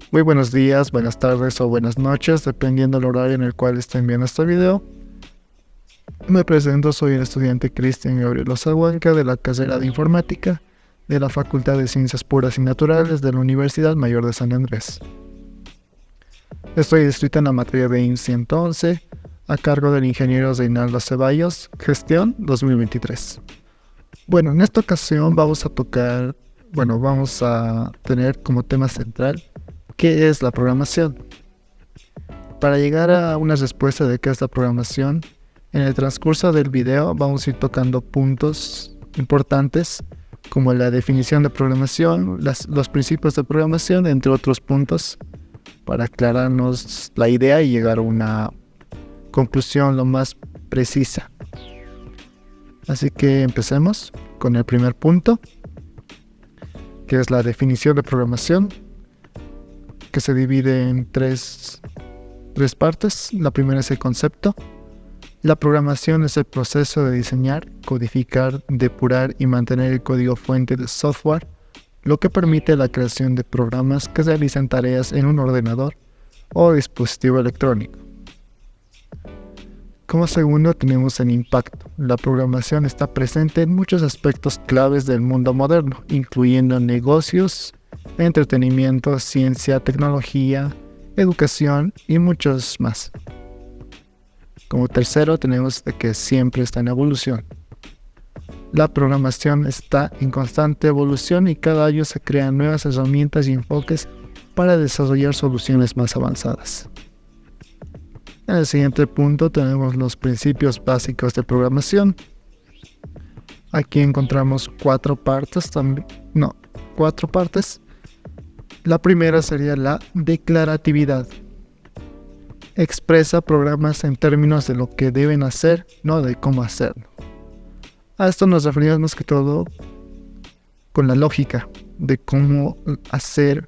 Muy buenos días, buenas tardes o buenas noches, dependiendo del horario en el cual estén viendo este video. Me presento, soy el estudiante Cristian Gabriel Ozahuanca de la carrera de Informática de la Facultad de Ciencias Puras y Naturales de la Universidad Mayor de San Andrés. Estoy inscrito en la materia de IN 111 a cargo del ingeniero Reinaldo Ceballos, gestión 2023. Bueno, en esta ocasión vamos a tener como tema central ¿qué es la programación? Para llegar a una respuesta de qué es la programación, en el transcurso del video vamos a ir tocando puntos importantes como la definición de programación, los principios de programación, entre otros puntos, para aclararnos la idea y llegar a una conclusión lo más precisa. Así que empecemos con el primer punto, que es la definición de programación, que se divide en tres partes. La primera es el concepto. La programación es el proceso de diseñar, codificar, depurar y mantener el código fuente de software, lo que permite la creación de programas que realizan tareas en un ordenador o dispositivo electrónico. Como segundo tenemos el impacto. La programación está presente en muchos aspectos claves del mundo moderno, incluyendo negocios, entretenimiento, ciencia, tecnología, educación y muchos más. Como tercero tenemos que siempre está en evolución. La programación está en constante evolución y cada año se crean nuevas herramientas y enfoques para desarrollar soluciones más avanzadas. En el siguiente punto tenemos los principios básicos de programación. Aquí encontramos cuatro partes. La primera sería la declaratividad. Expresa programas en términos de lo que deben hacer, no de cómo hacerlo. A esto nos referimos más que todo con la lógica de cómo hacer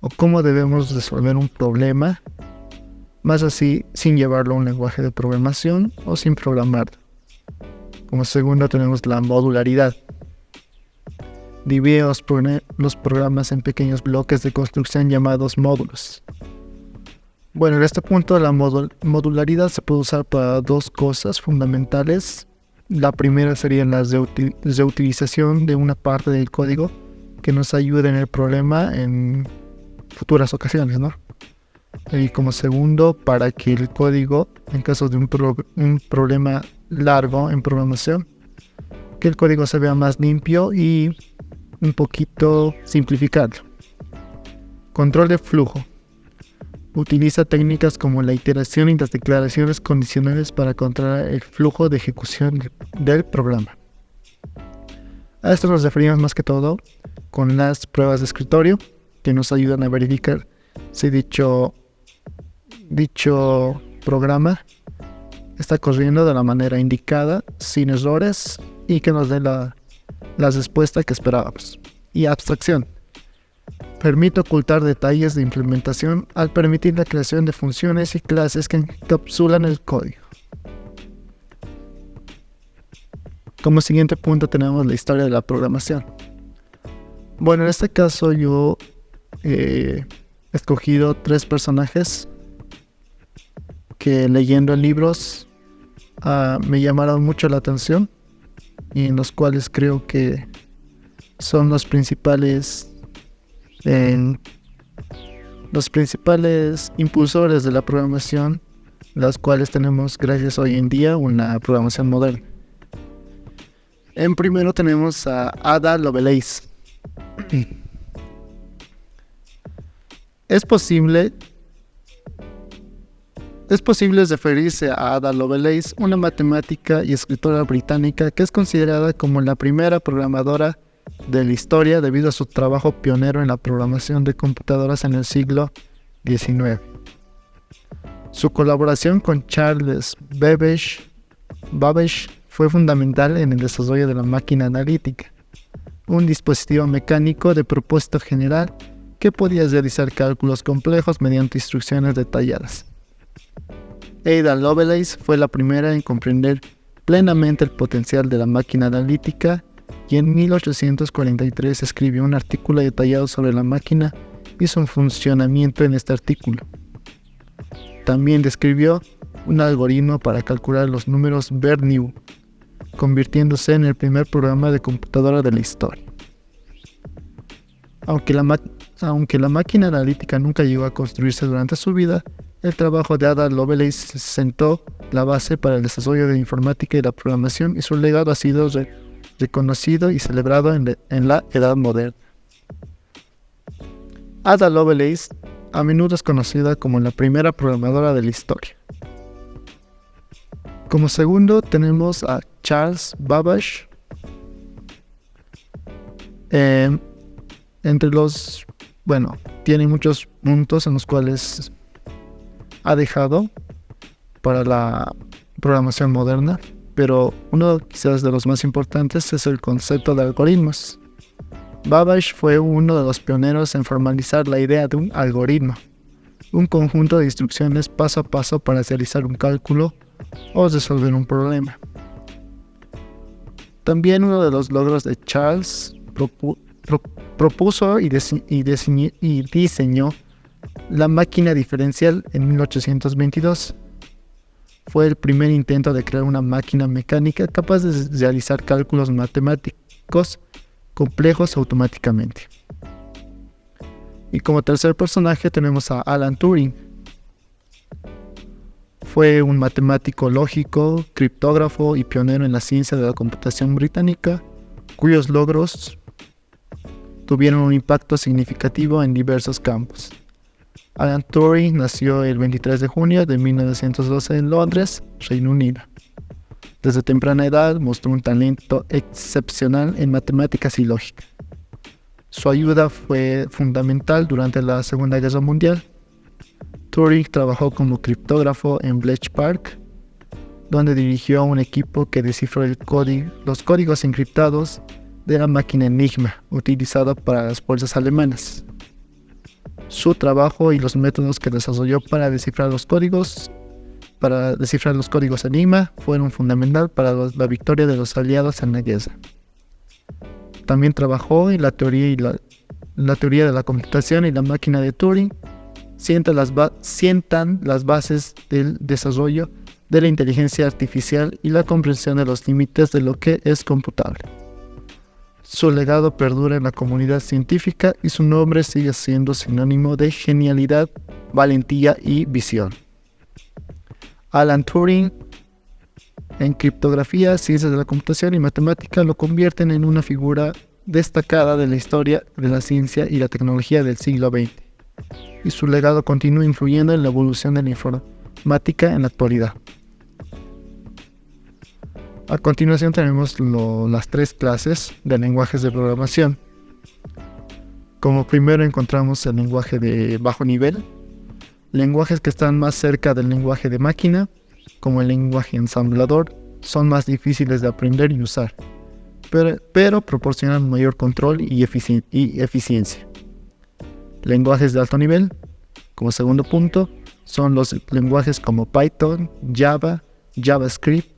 o cómo debemos resolver un problema, más así sin llevarlo a un lenguaje de programación o sin programarlo. Como segundo tenemos la modularidad. Divide los programas en pequeños bloques de construcción llamados módulos. Bueno, en este punto la modularidad se puede usar para dos cosas fundamentales. La primera sería la reutilización de una parte del código que nos ayude en el problema en futuras ocasiones, ¿no? Y como segundo, para que el código, en caso de un problema largo en programación, que el código se vea más limpio y un poquito simplificado. Control de flujo. Utiliza técnicas como la iteración y las declaraciones condicionales para controlar el flujo de ejecución del programa. A esto nos referimos más que todo con las pruebas de escritorio, que nos ayudan a verificar si dicho programa está corriendo de la manera indicada, sin errores, y que nos dé la respuesta que esperábamos. Y abstracción. Permite ocultar detalles de implementación al permitir la creación de funciones y clases que encapsulan el código. Como siguiente punto tenemos la historia de la programación. Bueno, en este caso yo he escogido tres personajes que leyendo libros me llamaron mucho la atención y en los cuales creo que son los principales impulsores de la programación, los cuales tenemos gracias hoy en día una programación moderna. En primero tenemos a Ada Lovelace. Es posible referirse a Ada Lovelace, una matemática y escritora británica que es considerada como la primera programadora de la historia debido a su trabajo pionero en la programación de computadoras en el siglo XIX. Su colaboración con Charles Babbage fue fundamental en el desarrollo de la máquina analítica, un dispositivo mecánico de propósito general que podía realizar cálculos complejos mediante instrucciones detalladas. Ada Lovelace fue la primera en comprender plenamente el potencial de la máquina analítica y en 1843 escribió un artículo detallado sobre la máquina y su funcionamiento en este artículo. También describió un algoritmo para calcular los números Bernoulli, convirtiéndose en el primer programa de computadora de la historia. Aunque la máquina analítica nunca llegó a construirse durante su vida, el trabajo de Ada Lovelace sentó la base para el desarrollo de la informática y la programación, y su legado ha sido reconocido y celebrado en la Edad Moderna. Ada Lovelace a menudo es conocida como la primera programadora de la historia. Como segundo tenemos a Charles Babbage. Tiene muchos puntos en los cuales ha dejado para la programación moderna, pero uno quizás de los más importantes es el concepto de algoritmos. Babbage fue uno de los pioneros en formalizar la idea de un algoritmo, un conjunto de instrucciones paso a paso para realizar un cálculo o resolver un problema. También uno de los logros de Charles propuso y diseñó la máquina diferencial en 1822. Fue el primer intento de crear una máquina mecánica capaz de realizar cálculos matemáticos complejos automáticamente. Y como tercer personaje tenemos a Alan Turing. Fue un matemático lógico, criptógrafo y pionero en la ciencia de la computación británica, cuyos logros tuvieron un impacto significativo en diversos campos. Alan Turing nació el 23 de junio de 1912 en Londres, Reino Unido. Desde temprana edad mostró un talento excepcional en matemáticas y lógica. Su ayuda fue fundamental durante la Segunda Guerra Mundial. Turing trabajó como criptógrafo en Bletchley Park, donde dirigió a un equipo que descifró los códigos encriptados de la máquina Enigma, utilizada para las fuerzas alemanas. Su trabajo y los métodos que desarrolló para descifrar los códigos Enigma fueron fundamental para la victoria de los aliados en la guerra. También trabajó en la teoría de la computación, y la máquina de Turing sientan las bases del desarrollo de la inteligencia artificial y la comprensión de los límites de lo que es computable. Su legado perdura en la comunidad científica y su nombre sigue siendo sinónimo de genialidad, valentía y visión. Alan Turing, en criptografía, ciencias de la computación y matemática, lo convierten en una figura destacada de la historia de la ciencia y la tecnología del siglo XX, y su legado continúa influyendo en la evolución de la informática en la actualidad. A continuación tenemos las tres clases de lenguajes de programación. Como primero encontramos el lenguaje de bajo nivel, lenguajes que están más cerca del lenguaje de máquina, como el lenguaje ensamblador, son más difíciles de aprender y usar, pero proporcionan mayor control y eficiencia. Lenguajes de alto nivel, como segundo punto, son los lenguajes como Python, Java, JavaScript.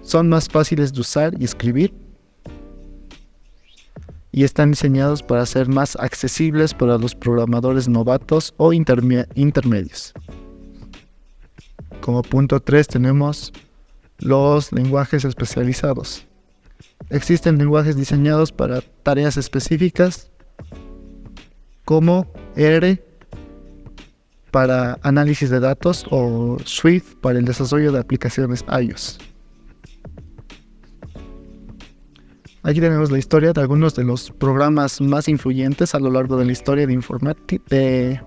Son más fáciles de usar y escribir, y están diseñados para ser más accesibles para los programadores novatos o intermedios. Como punto 3 tenemos los lenguajes especializados. Existen lenguajes diseñados para tareas específicas, como R para análisis de datos o Swift para el desarrollo de aplicaciones iOS. Aquí tenemos la historia de algunos de los programas más influyentes a lo largo de la historia de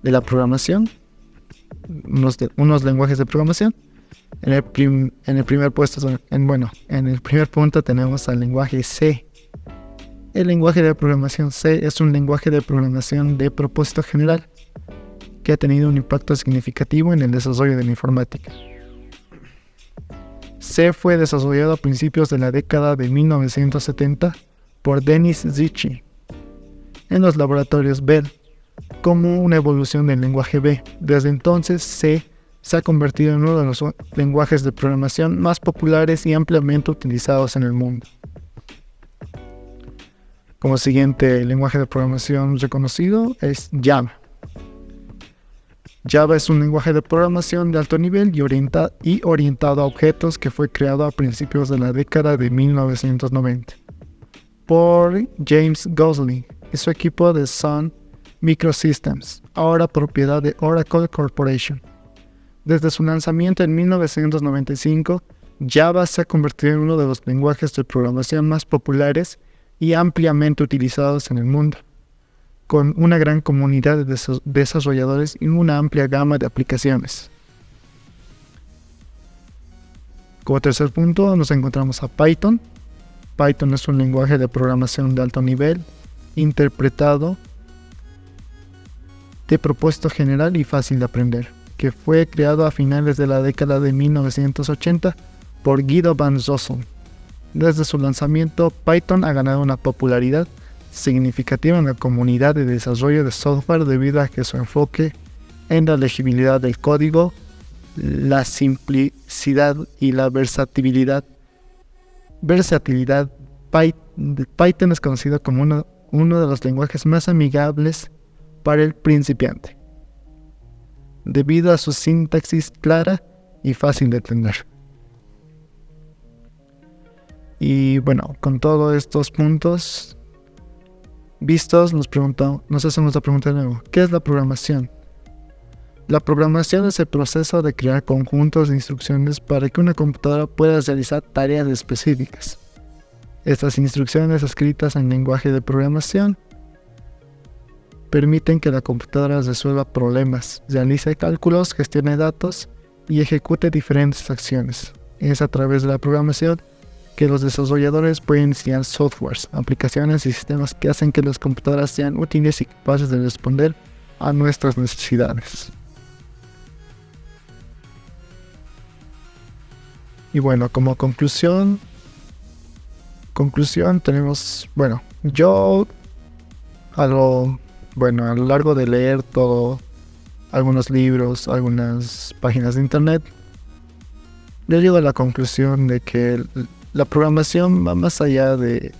la programación, unos lenguajes de programación. En el primer punto tenemos al lenguaje C. El lenguaje de programación C es un lenguaje de programación de propósito general que ha tenido un impacto significativo en el desarrollo de la informática. C fue desarrollado a principios de la década de 1970 por Dennis Ritchie en los laboratorios Bell como una evolución del lenguaje B. Desde entonces, C se ha convertido en uno de los lenguajes de programación más populares y ampliamente utilizados en el mundo. Como siguiente lenguaje de programación reconocido es Java. Java es un lenguaje de programación de alto nivel y orientado a objetos que fue creado a principios de la década de 1990 por James Gosling y su equipo de Sun Microsystems, ahora propiedad de Oracle Corporation. Desde su lanzamiento en 1995, Java se ha convertido en uno de los lenguajes de programación más populares y ampliamente utilizados en el mundo, con una gran comunidad de desarrolladores y una amplia gama de aplicaciones. Como tercer punto nos encontramos a Python. Python es un lenguaje de programación de alto nivel, interpretado, de propósito general y fácil de aprender, que fue creado a finales de la década de 1980 por Guido van Rossum. Desde su lanzamiento, Python ha ganado una popularidad significativa en la comunidad de desarrollo de software debido a que su enfoque en la legibilidad del código, la simplicidad y la versatilidad. Python es conocido como uno de los lenguajes más amigables para el principiante, debido a su sintaxis clara y fácil de entender. Y bueno, con todos estos puntos vistos, nos hacemos la pregunta de nuevo: ¿qué es la programación? La programación es el proceso de crear conjuntos de instrucciones para que una computadora pueda realizar tareas específicas. Estas instrucciones escritas en lenguaje de programación permiten que la computadora resuelva problemas, realice cálculos, gestione datos y ejecute diferentes acciones. Es a través de la programación que los desarrolladores pueden diseñar softwares, aplicaciones y sistemas que hacen que las computadoras sean útiles y capaces de responder a nuestras necesidades. Y bueno, como conclusión tenemos, yo a lo largo de leer algunos libros, algunas páginas de internet, yo llego a la conclusión de que la programación va más allá de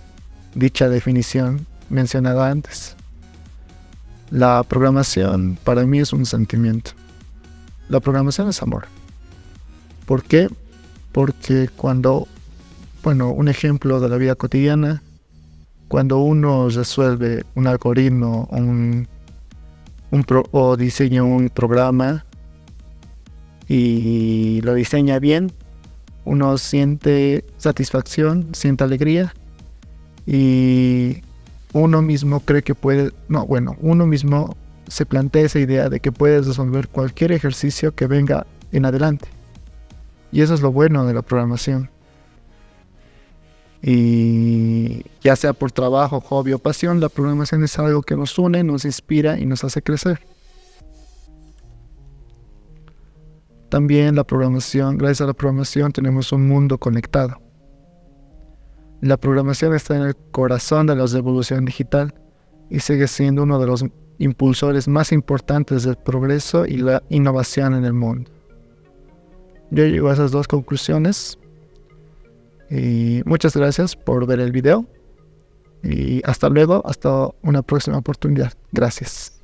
dicha definición mencionada antes. La programación para mí es un sentimiento. La programación es amor. ¿Por qué? Porque un ejemplo de la vida cotidiana, cuando uno resuelve un algoritmo o diseña un programa y lo diseña bien, uno siente satisfacción, siente alegría y uno mismo uno mismo se plantea esa idea de que puedes resolver cualquier ejercicio que venga en adelante. Y eso es lo bueno de la programación. Y ya sea por trabajo, hobby o pasión, la programación es algo que nos une, nos inspira y nos hace crecer. También gracias a la programación tenemos un mundo conectado. La programación está en el corazón de la revolución digital y sigue siendo uno de los impulsores más importantes del progreso y la innovación en el mundo. Yo llego a esas dos conclusiones y muchas gracias por ver el video y hasta luego, hasta una próxima oportunidad. Gracias.